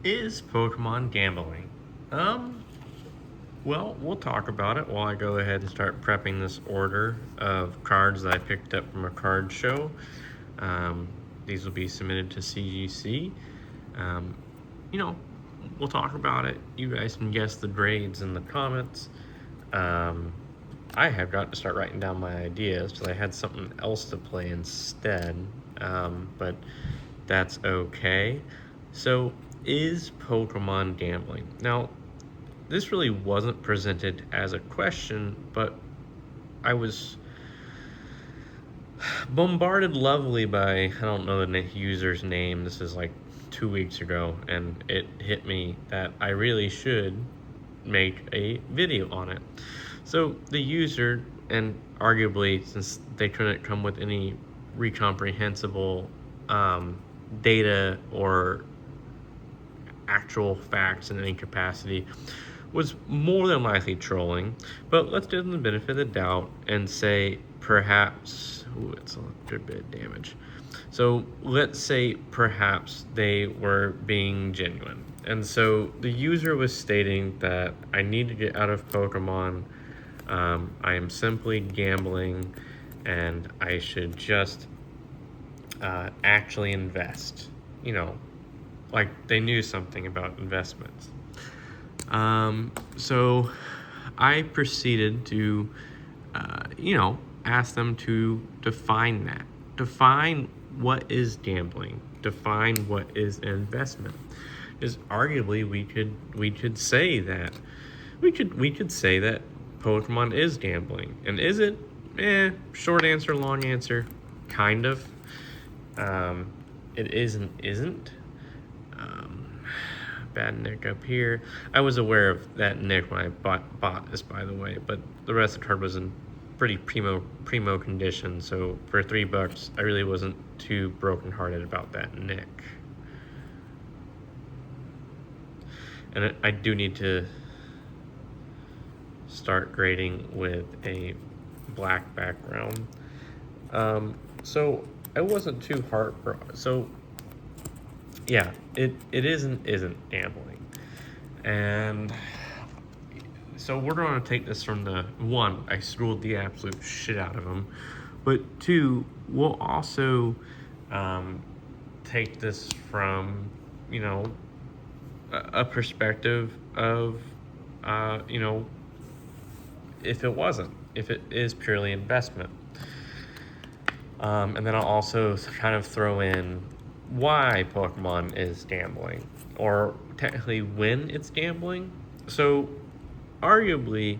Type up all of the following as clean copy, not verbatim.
Is Pokemon gambling? Um, well, we'll talk about it while I go ahead and start prepping this order of cards that I picked up from a card show. Um, these will be submitted to CGC. Um, you know, we'll talk about it. You guys can guess the grades in the comments. Um, I have got to start writing down my ideas because I had something else to play instead. But that's okay. So, is Pokemon gambling? Now, this really wasn't presented as a question, but I was bombarded lovely by, I don't know the user's name. This is like 2 weeks ago, and it hit me that I really should make a video on it. So the user, and arguably since they couldn't come with any recomprehensible data or actual facts in any capacity, was more than likely trolling. But let's give them the benefit of the doubt and say perhaps, it's a good bit of damage. So let's say perhaps they were being genuine. And so the user was stating that I need to get out of Pokemon. I am simply gambling and I should just actually invest. Like they knew something about investments. So I proceeded to, ask them to define that. Define what is gambling. Define what is an investment. Because arguably we could say that we could say that Pokemon is gambling. And is it? Short answer, long answer, kind of. It isn't. Bad nick up here. I was aware of that nick when I bought this, by the way, but the rest of the card was in pretty primo condition, so for $3 I really wasn't too brokenhearted about that nick. And I do need to start grading with a black background. So I wasn't too heartbroken. So yeah, it isn't gambling. And so we're going to take this from the one, I schooled the absolute shit out of them, but two, we'll also take this from a perspective of if it is purely investment. And then I'll also kind of throw in why Pokemon is gambling, or technically when it's gambling. So arguably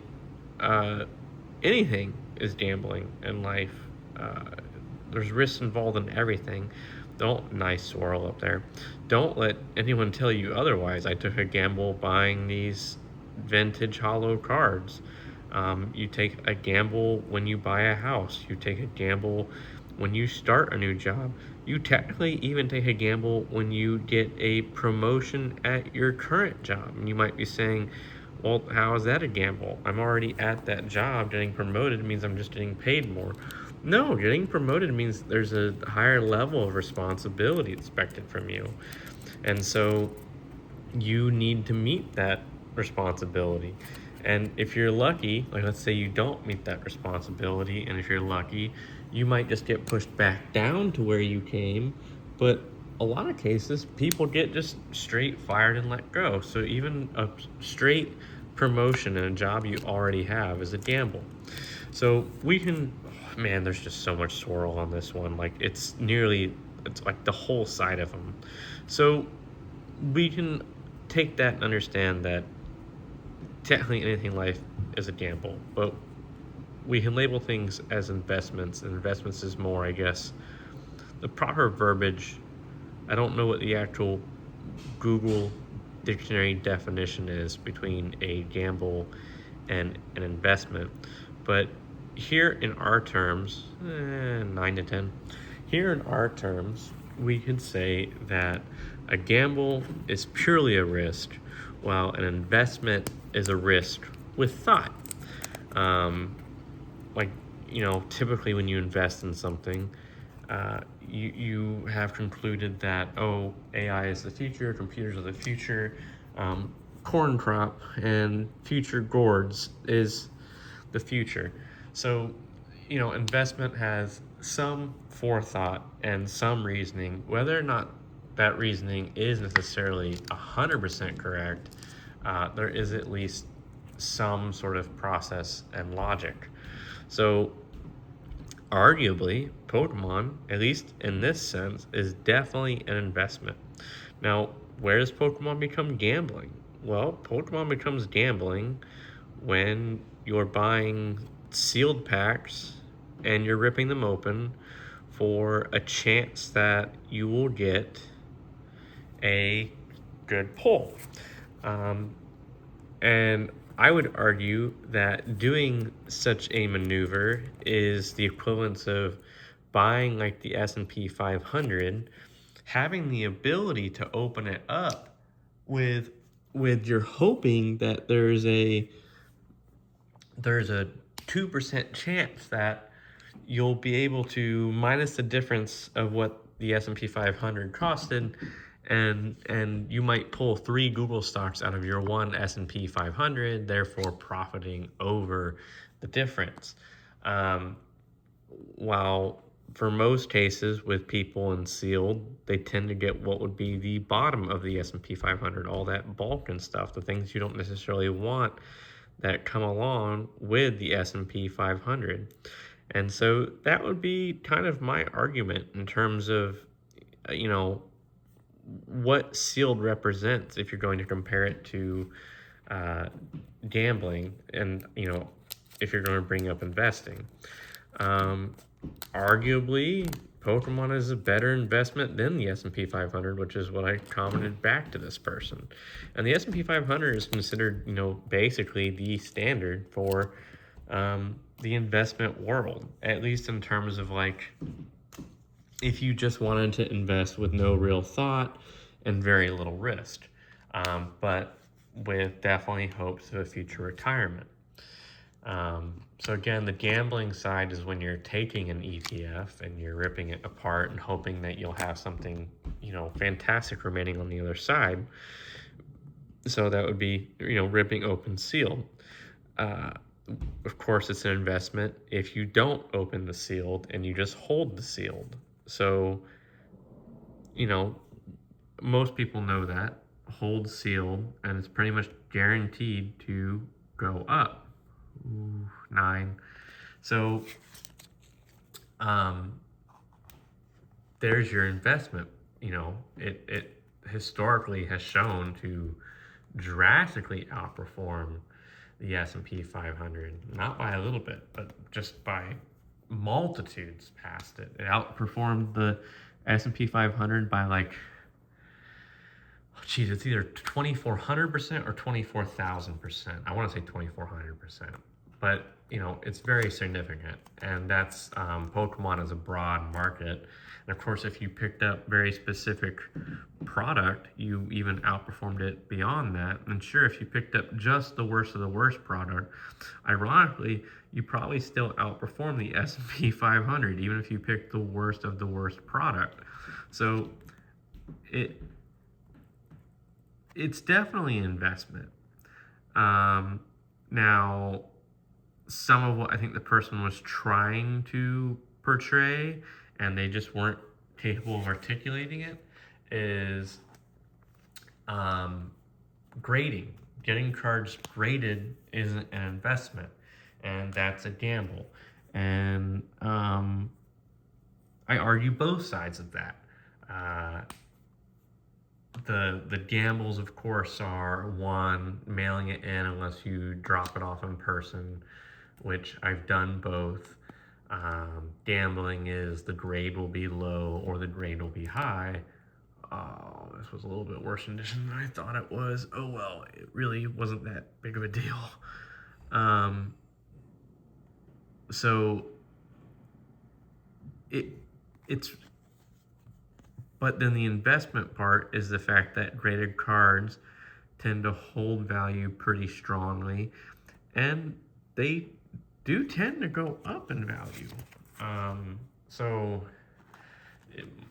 anything is gambling in life. There's risks involved in everything. Nice swirl up there. Don't let anyone tell you otherwise. I took a gamble buying these vintage holo cards. You take a gamble when you buy a house. You take a gamble when you start a new job. You technically even take a gamble when you get a promotion at your current job. And you might be saying, well, how is that a gamble? I'm already at that job. Getting promoted means I'm just getting paid more. No, getting promoted means there's a higher level of responsibility expected from you. And so you need to meet that responsibility. And if you're lucky, like let's say you don't meet that responsibility, and if you're lucky, you might just get pushed back down to where you came. But a lot of cases, people get just straight fired and let go. So even a straight promotion in a job you already have is a gamble. So we can, man, there's just so much swirl on this one. Like it's like the whole side of them. So we can take that and understand that technically anything in life is a gamble, but we can label things as investments, and investments is more, I guess, the proper verbiage. I don't know what the actual Google dictionary definition is between a gamble and an investment, but here in our terms, 9 to 10, here in our terms, we could say that a gamble is purely a risk, while an investment is a risk with thought. Typically when you invest in something, you have concluded that, oh, AI is the future, computers are the future, corn crop and future gourds is the future. So, investment has some forethought and some reasoning. Whether or not that reasoning is necessarily 100% correct, there is at least some sort of process and logic. So, arguably, Pokemon, at least in this sense, is definitely an investment. Now, where does Pokemon become gambling? Well, Pokemon becomes gambling when you're buying sealed packs and you're ripping them open for a chance that you will get a good pull. Um, and I would argue that doing such a maneuver is the equivalence of buying like the S&P 500, having the ability to open it up with you're hoping that there's a 2% chance that you'll be able to minus the difference of what the S&P 500 costed, and you might pull 3 Google stocks out of your one S&P 500, therefore profiting over the difference. While for most cases with people in sealed, they tend to get what would be the bottom of the S&P 500, all that bulk and stuff, the things you don't necessarily want that come along with the S&P 500. And so that would be kind of my argument in terms of, what sealed represents if you're going to compare it to gambling and, if you're going to bring up investing. Arguably, Pokemon is a better investment than the S&P 500, which is what I commented back to this person. And the S&P 500 is considered, basically the standard for the investment world, at least in terms of like if you just wanted to invest with no real thought and very little risk, but with definitely hopes of a future retirement. So again, the gambling side is when you're taking an ETF and you're ripping it apart and hoping that you'll have something, fantastic remaining on the other side. So that would be, ripping open sealed. Of course, it's an investment if you don't open the sealed and you just hold the sealed. So, most people know that. Hold sealed, and it's pretty much guaranteed to go up. Ooh, 9. So, there's your investment. It historically has shown to drastically outperform the S&P 500, not by a little bit, but just by multitudes past it. It outperformed the S&P 500 by like, it's either 2,400% or 24,000%. I want to say 2,400%, but it's very significant, and that's Pokemon is a broad market. And of course, if you picked up very specific product, you even outperformed it beyond that. And sure, if you picked up just the worst of the worst product, ironically, you probably still outperform the S&P 500, even if you picked the worst of the worst product. So it's definitely an investment. Now, some of what I think the person was trying to portray, and they just weren't capable of articulating it, is grading. Getting cards graded is an investment, and that's a gamble. And I argue both sides of that. The gambles, of course, are one, mailing it in unless you drop it off in person, which I've done both. Gambling is the grade will be low or the grade will be high. Oh, this was a little bit worse condition than I thought it was. Oh well, it really wasn't that big of a deal. So it's but then the investment part is the fact that graded cards tend to hold value pretty strongly, and they do tend to go up in value. So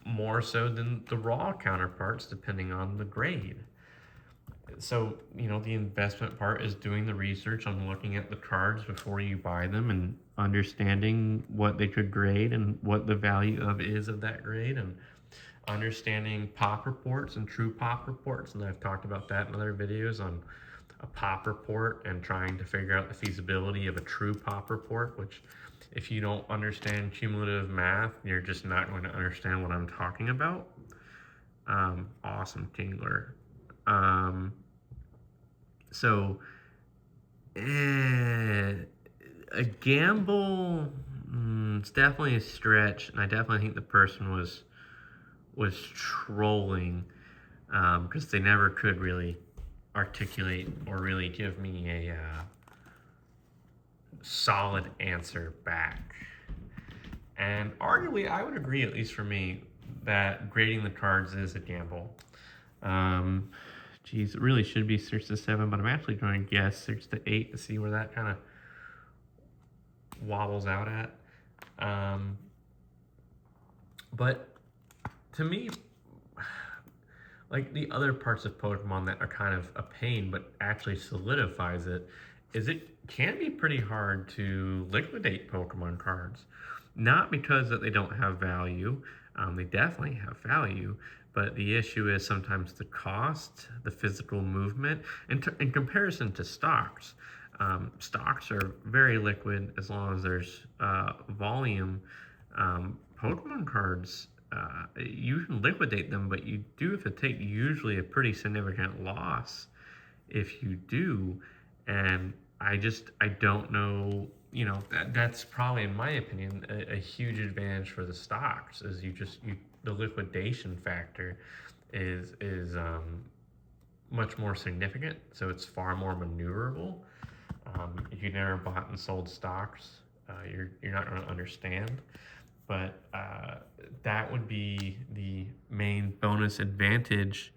more so than the raw counterparts, depending on the grade. So, the investment part is doing the research on looking at the cards before you buy them and understanding what they could grade and what the value of that grade, and understanding pop reports and true pop reports. And I've talked about that in other videos on a pop report and trying to figure out the feasibility of a true pop report, which, if you don't understand cumulative math, you're just not going to understand what I'm talking about. Awesome, Tingler. So, a gamble, it's definitely a stretch, and I definitely think the person was trolling, because they never could really articulate or really give me a solid answer back. And arguably, I would agree, at least for me, that grading the cards is a gamble. Geez, it really should be 6 to 7, but I'm actually going to guess 6 to 8 to see where that kind of wobbles out at. But to me, like the other parts of Pokemon that are kind of a pain but actually solidifies it, is it can be pretty hard to liquidate Pokemon cards. Not because that they don't have value, they definitely have value, but the issue is sometimes the cost, the physical movement, in comparison to stocks. Stocks are very liquid as long as there's volume. Pokemon cards, you can liquidate them, but you do have to take usually a pretty significant loss if you do. And I don't know, that's probably, in my opinion, a huge advantage for the stocks, is the liquidation factor is much more significant, so it's far more maneuverable. If you never bought and sold stocks, you're not going to understand. But that would be the main bonus advantage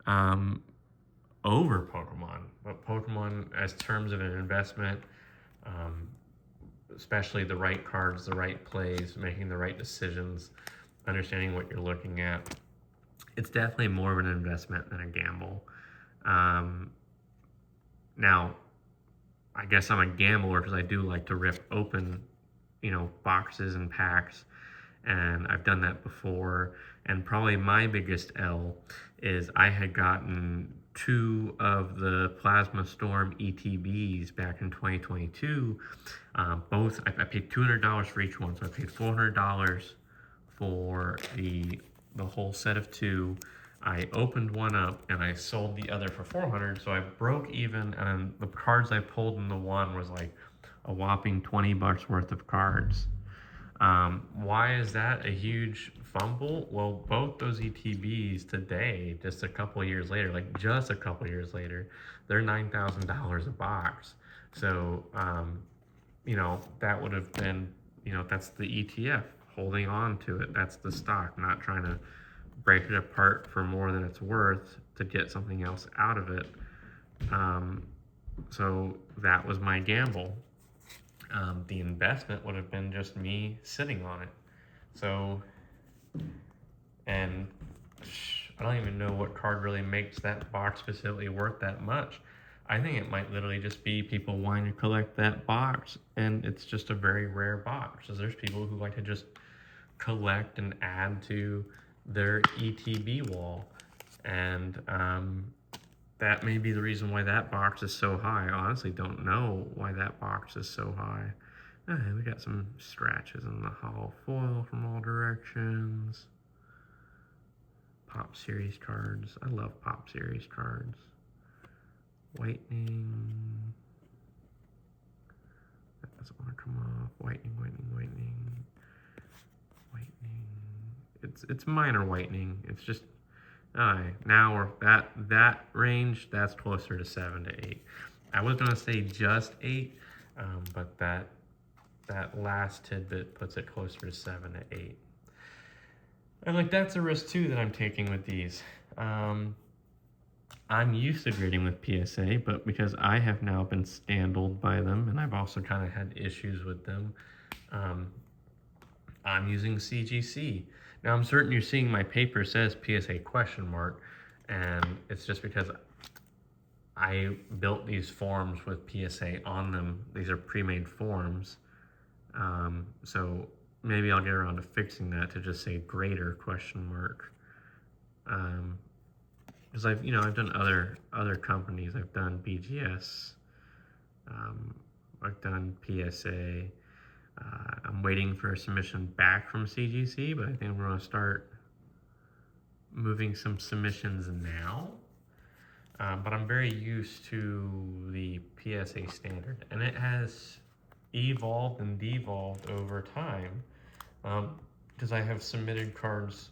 over Pokemon. But Pokemon, as terms of an investment, especially the right cards, the right plays, making the right decisions, understanding what you're looking at, it's definitely more of an investment than a gamble. Now, I guess I'm a gambler because I do like to rip open, boxes and packs, and I've done that before. And probably my biggest L is I had gotten 2 of the Plasma Storm ETBs back in 2022. Both, I paid $200 for each one, so I paid $400 for the whole set of 2. I opened one up and I sold the other for $400, so I broke even, and the cards I pulled in the one was like a whopping $20 worth of cards. Why is that a huge fumble? Well, both those ETBs today, just a couple years later, they're $9,000 a box. So, that would have been, that's the ETF holding on to it. That's the stock, not trying to break it apart for more than it's worth to get something else out of it. So that was my gamble. The investment would have been just me sitting on it. So, and I don't even know what card really makes that box specifically worth that much. I think it might literally just be people wanting to collect that box, and it's just a very rare box. So there's people who like to just collect and add to their ETB wall, and that may be the reason why that box is so high. I honestly don't know why that box is so high. We got some scratches in the hollow foil from all directions. Pop Series cards. I love Pop Series cards. Whitening. That doesn't want to come off. Whitening. It's minor whitening. It's just now we're that range. That's closer to 7 to 8. I was gonna say just 8, but that last tidbit puts it closer to 7 to 8. And that's a risk too that I'm taking with these. I'm used to grading with PSA, but because I have now been standled by them, and I've also kind of had issues with them, I'm using CGC. Now I'm certain you're seeing my paper says PSA question mark, and it's just because I built these forms with PSA on them. These are pre-made forms. So maybe I'll get around to fixing that to just say greater question mark. Because I've done other companies. I've done BGS. I've done PSA. I'm waiting for a submission back from CGC, but I think we're going to start moving some submissions now. But I'm very used to the PSA standard, and it has evolved and devolved over time, because I have submitted cards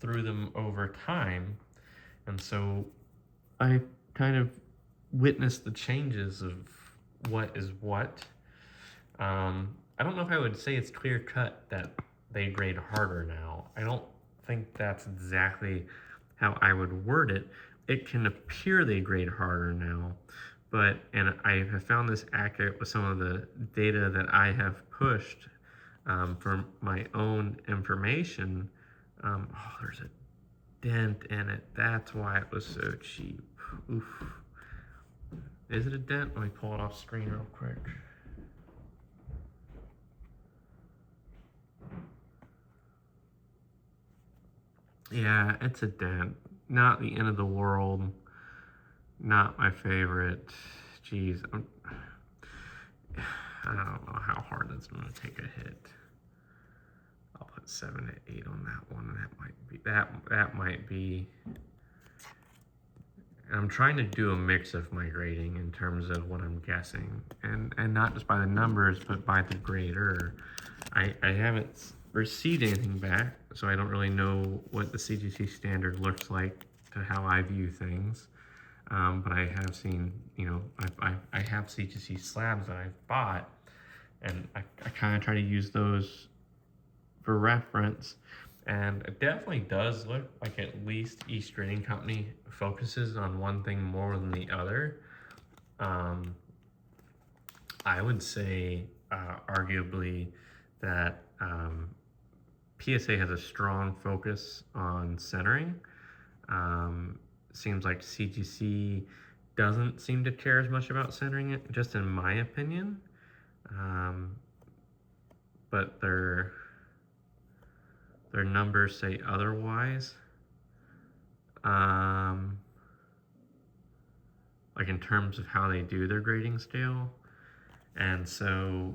through them over time, and so I kind of witnessed the changes of what is what. I don't know if I would say it's clear cut that they grade harder now. I don't think that's exactly how I would word it. It can appear they grade harder now, and I have found this accurate with some of the data that I have pushed for my own information. Oh, there's a dent in it. That's why it was so cheap. Oof. Is it a dent? Let me pull it off screen real quick. Yeah, it's a dent. Not the end of the world. Not my favorite. Jeez, I don't know how hard that's going to take a hit. I'll put 7 to 8 on that one. That might be. I'm trying to do a mix of my grading in terms of what I'm guessing, and not just by the numbers, but by the grader. I haven't received anything back, so I don't really know what the CGC standard looks like to how I view things. But I have seen, I have CGC slabs that I've bought, and I kind of try to use those for reference. And it definitely does look like at least each grading company focuses on one thing more than the other. I would say, arguably, that PSA has a strong focus on centering. Seems like CGC doesn't seem to care as much about centering it, just in my opinion. But their numbers say otherwise. Like in terms of how they do their grading scale. And so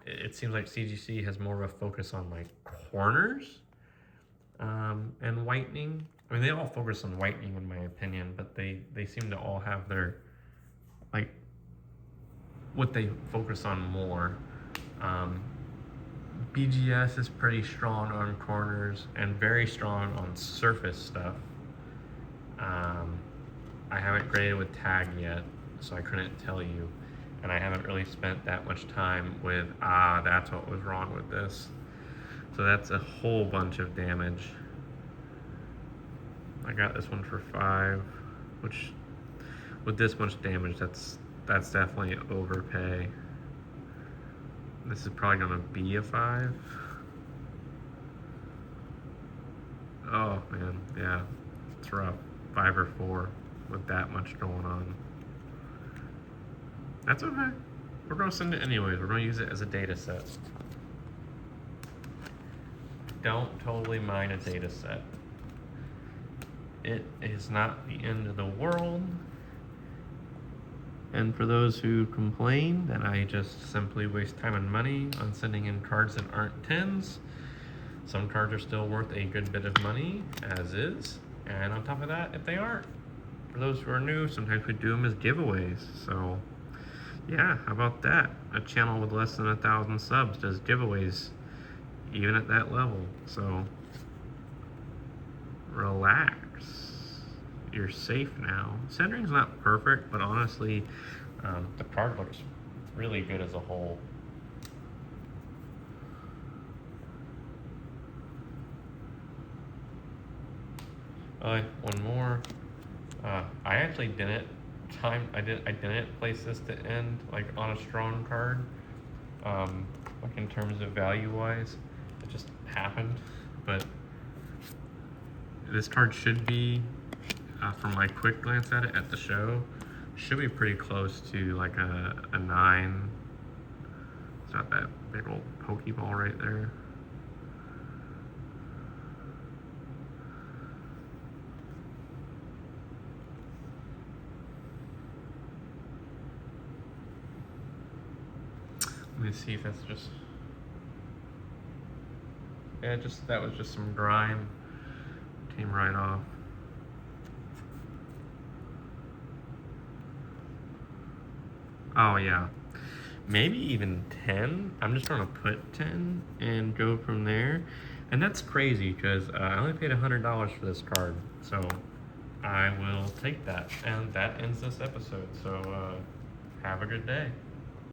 it seems like CGC has more of a focus on like corners and whitening. I mean, they all focus on whitening in my opinion, but they seem to all have their, like, what they focus on more. BGS is pretty strong on corners and very strong on surface stuff. I haven't graded with tag yet, so I couldn't tell you. And I haven't really spent that much time with, that's what was wrong with this. So that's a whole bunch of damage. I got this one for 5, which with this much damage, that's definitely overpay. This is probably gonna be a 5. Oh man, yeah, it's rough. 5 or 4 with that much going on. That's okay. We're gonna send it anyways. We're gonna use it as a data set. Don't totally mind a data set. It is not the end of the world. And for those who complain that I just simply waste time and money on sending in cards that aren't 10s, some cards are still worth a good bit of money, as is. And on top of that, if they aren't, for those who are new, sometimes we do them as giveaways. So yeah, how about that? A channel with less than 1,000 subs does giveaways, even at that level. So relax. You're safe now. Centering's not perfect, but honestly, the card looks really good as a whole. One more. I actually didn't I didn't place this to end like on a strong card. like in terms of value-wise. It just happened, but this card should be, from my quick glance at it at the show, should be pretty close to like a 9. It's got that big old Pokeball right there. Let me see if that's just, yeah, that was just some grime. Came right off. Oh yeah, maybe even 10. I'm just trying to put 10 and go from there. And that's crazy because I only paid $100 for this card. So I will take that. And that ends this episode. So have a good day.